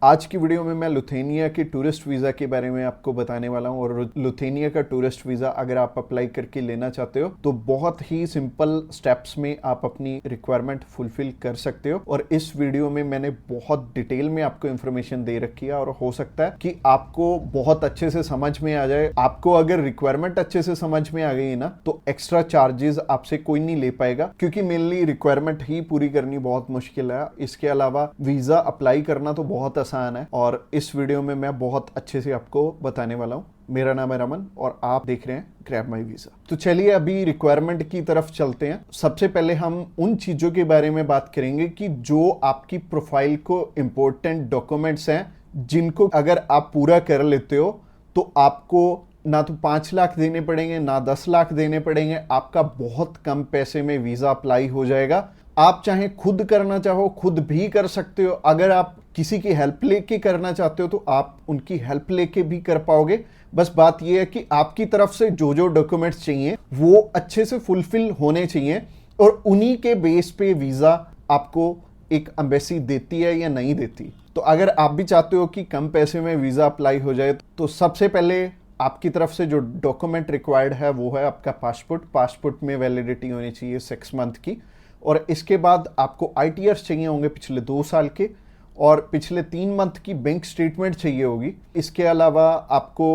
आज की वीडियो में मैं लुथेनिया के टूरिस्ट वीज़ा के बारे में आपको बताने वाला हूं। और लुथेनिया का टूरिस्ट वीज़ा अगर आप अप्लाई करके लेना चाहते हो तो बहुत ही सिंपल स्टेप्स में आप अपनी रिक्वायरमेंट फुलफिल कर सकते हो। और इस वीडियो में मैंने बहुत डिटेल में आपको इन्फॉर्मेशन दे रखी है और हो सकता है कि आपको बहुत अच्छे से समझ में आ जाए। आपको अगर रिक्वायरमेंट अच्छे से समझ में आ गई ना तो एक्स्ट्रा चार्जेस आपसे कोई नहीं ले पाएगा, क्योंकि मेनली रिक्वायरमेंट ही पूरी करनी बहुत मुश्किल है। इसके अलावा वीज़ा अप्लाई करना तो बहुत आसान है और इस वीडियो में मैं बहुत अच्छे से आपको बताने वाला हूँ। मेरा नाम है रमन और आप देख रहे हैं ग्रैब माई वीज़ा। तो चलिए अभी रिक्वायरमेंट की तरफ चलते हैं। सबसे पहले हम उन चीज़ों के बारे में बात करेंगे कि जो आपकी प्रोफाइल को इम्पोर्टेंट डॉक्यूमेंट्स हैं, जिनको अगर आप पूरा कर लेते हो तो आपको ना तो 5 लाख देने पड़ेंगे ना 10 लाख देने पड़ेंगे। आपका बहुत कम पैसे में वीज़ा अप्लाई हो जाएगा। आप चाहे खुद करना चाहो खुद भी कर सकते हो। अगर आप किसी की हेल्प लेके करना चाहते हो तो आप उनकी हेल्प लेके भी कर पाओगे। बस बात यह है कि आपकी तरफ से जो जो डॉक्यूमेंट्स चाहिए वो अच्छे से फुलफिल होने चाहिए और उन्हीं के बेस पे वीज़ा आपको एक एम्बेसी देती है या नहीं देती। तो अगर आप भी चाहते हो कि कम पैसे में वीज़ा अप्लाई हो जाए तो सबसे पहले आपकी तरफ से जो डॉक्यूमेंट रिक्वायर्ड है वो है आपका पासपोर्ट में वैलिडिटी होनी चाहिए 6 मंथ की। और इसके बाद आपको ITRs चाहिए होंगे पिछले 2 साल के और पिछले 3 मंथ की बैंक स्टेटमेंट चाहिए होगी। इसके अलावा आपको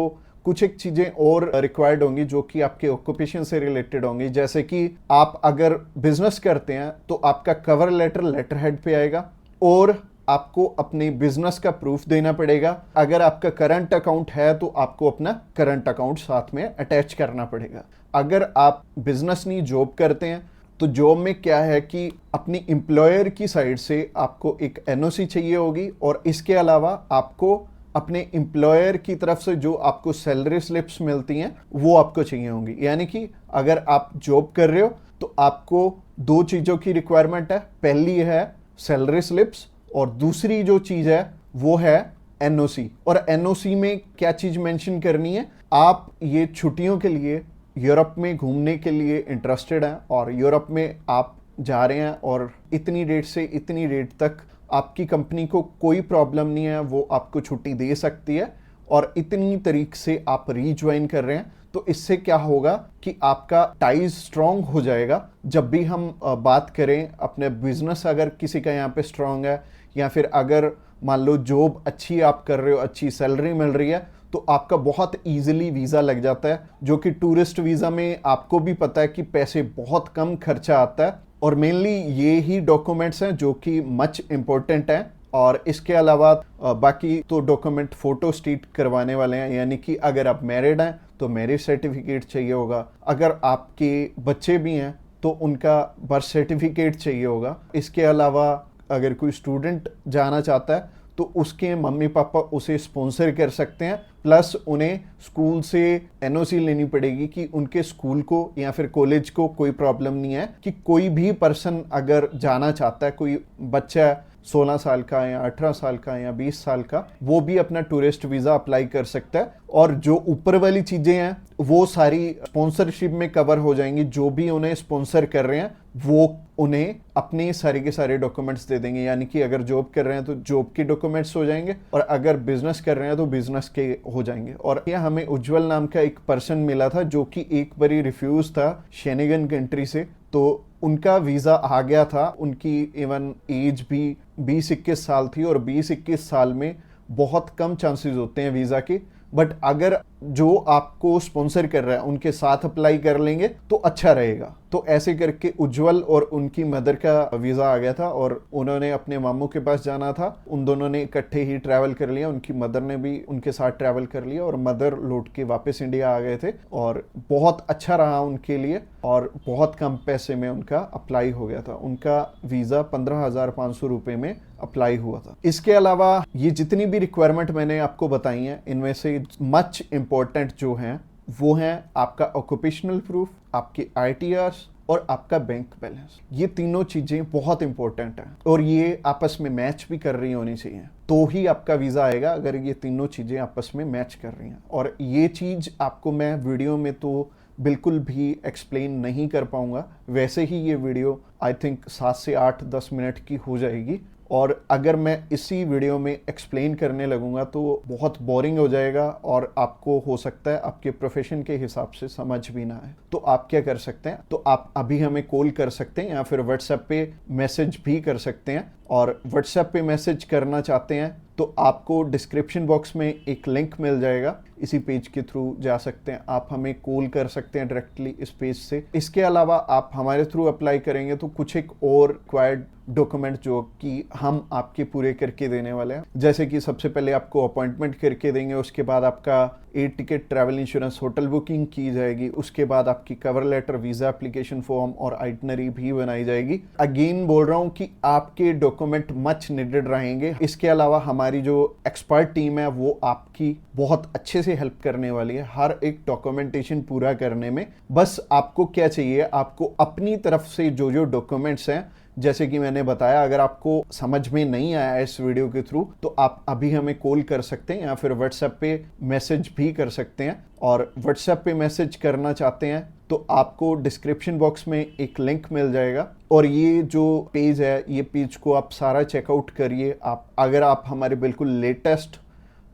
कुछ एक चीज़ें और रिक्वायर्ड होंगी जो कि आपके ऑक्यूपेशन से रिलेटेड होंगी। जैसे कि आप अगर बिजनेस करते हैं तो आपका कवर लेटर हेड पे आएगा और आपको अपने बिजनेस का प्रूफ देना पड़ेगा। अगर आपका करंट अकाउंट है तो आपको अपना करंट अकाउंट साथ में अटैच करना पड़ेगा। अगर आप बिजनेस नहीं जॉब करते हैं तो जॉब में क्या है कि अपनी एम्प्लॉयर की साइड से आपको एक NOC चाहिए होगी और इसके अलावा आपको अपने एम्प्लॉयर की तरफ से जो आपको सैलरी स्लिप्स मिलती हैं वो आपको चाहिए होंगी। यानी कि अगर आप जॉब कर रहे हो तो आपको 2 चीज़ों की रिक्वायरमेंट है। पहली है सैलरी स्लिप्स और दूसरी जो चीज़ है वो है NOC। और NOC में क्या चीज़ मेंशन करनी है, आप ये छुट्टियों के लिए यूरोप में घूमने के लिए इंटरेस्टेड हैं और यूरोप में आप जा रहे हैं और इतनी डेट से इतनी डेट तक आपकी कंपनी को कोई प्रॉब्लम नहीं है, वो आपको छुट्टी दे सकती है और इतनी तारीख से आप रीज्वाइन कर रहे हैं। तो इससे क्या होगा कि आपका टाइज स्ट्रॉन्ग हो जाएगा। जब भी हम बात करें अपने बिजनेस, अगर किसी का यहाँ पे स्ट्रॉन्ग है या फिर अगर मान लो जॉब अच्छी आप कर रहे हो, अच्छी सैलरी मिल रही है, तो आपका बहुत इजीली वीज़ा लग जाता है। जो कि टूरिस्ट वीज़ा में आपको भी पता है कि पैसे बहुत कम खर्चा आता है और मेनली ये ही डॉक्यूमेंट्स हैं जो कि मच इम्पोर्टेंट हैं। और इसके अलावा बाकी तो डॉक्यूमेंट फोटो स्टेट करवाने वाले हैं। यानी कि अगर आप मैरिड हैं तो मैरिज सर्टिफिकेट चाहिए होगा। अगर आपके बच्चे भी हैं तो उनका बर्थ सर्टिफिकेट चाहिए होगा। इसके अलावा अगर कोई स्टूडेंट जाना चाहता है तो उसके मम्मी पापा उसे स्पॉन्सर कर सकते हैं। प्लस उन्हें स्कूल से NOC लेनी पड़ेगी कि उनके स्कूल को या फिर कॉलेज को कोई प्रॉब्लम नहीं है कि कोई भी पर्सन अगर जाना चाहता है, कोई बच्चा 16 साल का या 18 साल का या 20 साल का, वो भी अपना टूरिस्ट वीज़ा अप्लाई कर सकता है। और जो ऊपर वाली चीज़ें हैं वो सारी स्पॉन्सरशिप में कवर हो जाएंगी। जो भी उन्हें स्पॉन्सर कर रहे हैं वो उन्हें अपने सारे के सारे डॉक्यूमेंट्स दे देंगे। यानी कि अगर जॉब कर रहे हैं तो जॉब के डॉक्यूमेंट्स हो जाएंगे और अगर बिजनेस कर रहे हैं तो बिजनेस के हो जाएंगे। और यह हमें उज्जवल नाम का एक पर्सन मिला था जो कि एक बारी रिफ्यूज था शेनेगन कंट्री से, तो उनका वीज़ा आ गया था। उनकी इवन एज भी 20-21 साल थी और 20-21 साल में बहुत कम चांसेस होते हैं वीज़ा के। बट अगर जो आपको स्पॉन्सर कर रहा है उनके साथ अप्लाई कर लेंगे तो अच्छा रहेगा। तो ऐसे करके उज्जवल और उनकी मदर का वीज़ा आ गया था और उन्होंने अपने मामू के पास जाना था। उन दोनों ने इकट्ठे ही ट्रैवल कर लिया, उनकी मदर ने भी उनके साथ ट्रैवल कर लिया और मदर लौट के वापस इंडिया आ गए थे और बहुत अच्छा रहा उनके लिए और बहुत कम पैसे में उनका अप्लाई हो गया था। उनका वीज़ा 15,500 रुपये में अप्लाई हुआ था। इसके अलावा ये जितनी भी रिक्वायरमेंट मैंने आपको बताई हैं इनमें से मच इम्पोर्टेंट जो हैं वो हैं आपका ऑक्यूपेशनल प्रूफ, आपके ITRs और आपका बैंक बैलेंस। ये तीनों चीज़ें बहुत इंपॉर्टेंट हैं और ये आपस में मैच भी कर रही होनी चाहिए तो ही आपका वीज़ा आएगा, अगर ये तीनों चीज़ें आपस में मैच कर रही हैं। और ये चीज़ आपको मैं वीडियो में तो बिल्कुल भी एक्सप्लेन नहीं कर पाऊंगा। वैसे ही ये वीडियो आई थिंक 7 से 8-10 मिनट की हो जाएगी और अगर मैं इसी वीडियो में एक्सप्लेन करने लगूंगा तो बहुत बोरिंग हो जाएगा और आपको हो सकता है आपके प्रोफेशन के हिसाब से समझ भी ना आए। तो आप क्या कर सकते हैं, तो आप अभी हमें कॉल कर सकते हैं या फिर व्हाट्सएप पे मैसेज भी कर सकते हैं। और व्हाट्सएप पे मैसेज करना चाहते हैं तो आपको डिस्क्रिप्शन बॉक्स में एक लिंक मिल जाएगा, इसी पेज के थ्रू जा सकते हैं। आप हमें कॉल कर सकते हैं डायरेक्टली इस पेज से। इसके अलावा आप हमारे थ्रू अप्लाई करेंगे तो कुछ एक और रिक्वायर्ड डॉक्यूमेंट जो कि हम आपके पूरे करके देने वाले हैं, जैसे कि सबसे पहले आपको अपॉइंटमेंट करके देंगे, उसके बाद आपका air ticket, travel insurance, hotel booking की जाएगी, उसके बाद आपकी cover letter, visa application form और आइटनरी भी बनाई जाएगी। अगेन बोल रहा हूं कि आपके डॉक्यूमेंट मच नीडेड रहेंगे। इसके अलावा हमारी जो एक्सपर्ट टीम है वो आपकी बहुत अच्छे से हेल्प करने वाली है हर एक डॉक्यूमेंटेशन पूरा करने में। बस आपको क्या चाहिए, आपको अपनी तरफ से जो जो डॉक्यूमेंट्स हैं, जैसे कि मैंने बताया, अगर आपको समझ में नहीं आया इस वीडियो के थ्रू तो आप अभी हमें कॉल कर सकते हैं या फिर व्हाट्सएप पे मैसेज भी कर सकते हैं। और व्हाट्सएप पे मैसेज करना चाहते हैं तो आपको डिस्क्रिप्शन बॉक्स में एक लिंक मिल जाएगा और ये जो पेज है, ये पेज को आप सारा चेकआउट करिए। अगर आप हमारे बिल्कुल लेटेस्ट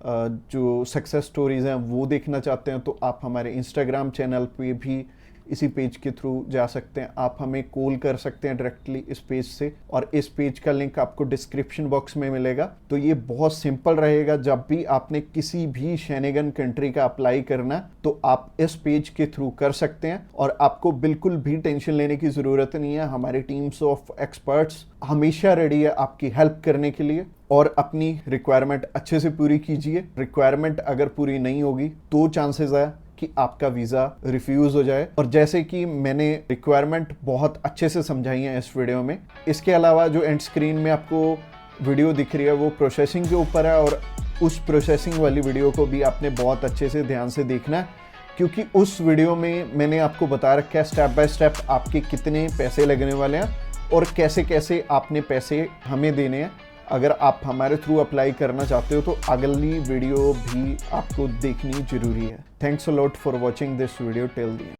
जो सक्सेस स्टोरीज हैं वो देखना चाहते हैं तो आप हमारे इंस्टाग्राम चैनल पे भी इसी पेज के थ्रू जा सकते हैं। आप हमें कॉल कर सकते हैं डायरेक्टली इस पेज से और इस पेज का लिंक आपको डिस्क्रिप्शन बॉक्स में मिलेगा। तो ये बहुत सिंपल रहेगा, जब भी आपने किसी भी शेनेगन कंट्री का अप्लाई करना तो आप इस पेज के थ्रू कर सकते हैं और आपको बिल्कुल भी टेंशन लेने की ज़रूरत नहीं है। हमारी टीम्स ऑफ एक्सपर्ट्स हमेशा रेडी है आपकी हेल्प करने के लिए। और अपनी रिक्वायरमेंट अच्छे से पूरी कीजिए। रिक्वायरमेंट अगर पूरी नहीं होगी तो चांसेस है कि आपका वीज़ा रिफ्यूज़ हो जाए। और जैसे कि मैंने रिक्वायरमेंट बहुत अच्छे से समझाई है इस वीडियो में। इसके अलावा जो एंड स्क्रीन में आपको वीडियो दिख रही है वो प्रोसेसिंग के ऊपर है और उस प्रोसेसिंग वाली वीडियो को भी आपने बहुत अच्छे से ध्यान से देखना है, क्योंकि उस वीडियो में मैंने आपको बता रखा है स्टेप बाय स्टेप आपके कितने पैसे लगने वाले हैं और कैसे कैसे आपने पैसे हमें देने हैं। अगर आप हमारे थ्रू अप्लाई करना चाहते हो तो अगली वीडियो भी आपको देखनी जरूरी है। Thanks a lot for watching this video till the end.